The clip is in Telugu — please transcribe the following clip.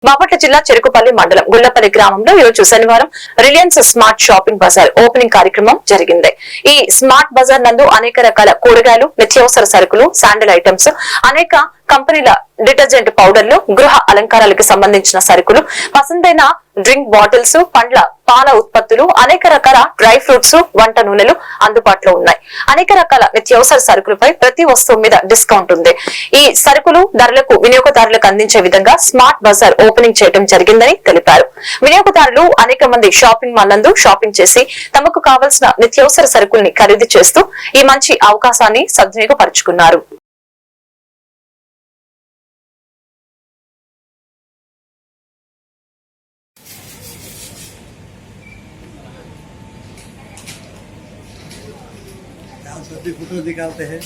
బాపట్ల జిల్లా చెరుకుపల్లి మండలం గుళ్లపల్లి గ్రామంలో ఈరోజు శనివారం Reliance smart shopping bazaar opening కార్యక్రమం జరిగింది. ఈ స్మార్ట్ బజార్ నందు అనేక రకాల కూరగాయలు, నిత్యావసర సరుకులు, శాండిల్ ఐటమ్స్, అనేక కంపెనీల డిటర్జెంట్ పౌడర్లు, గృహ అలంకారాలకు సంబంధించిన సరుకులు, పసందైన డ్రింక్ బాటిల్స్, పండ్ల పాల ఉత్పత్తులు, అనేక రకాల డ్రై ఫ్రూట్స్, వంట నూనెలు అందుబాటులో ఉన్నాయి. అనేక రకాల నిత్యావసర సరుకులపై ప్రతి వస్తువు మీద డిస్కౌంట్ ఉంది. ఈ సరుకులు ధరలకు వినియోగదారులకు అందించే విధంగా స్మార్ట్ బజార్ ఓపెనింగ్ చేయడం జరిగిందని తెలిపారు. వినియోగదారులు అనేక మంది షాపింగ్ మాల్ నందు షాపింగ్ చేసి తమకు కావలసిన నిత్యావసర సరుకుల్ని ఖరీదు చేస్తూ ఈ మంచి అవకాశాన్ని సద్వినియోగపరుచుకున్నారు. सभी फोटो निकालते हैं।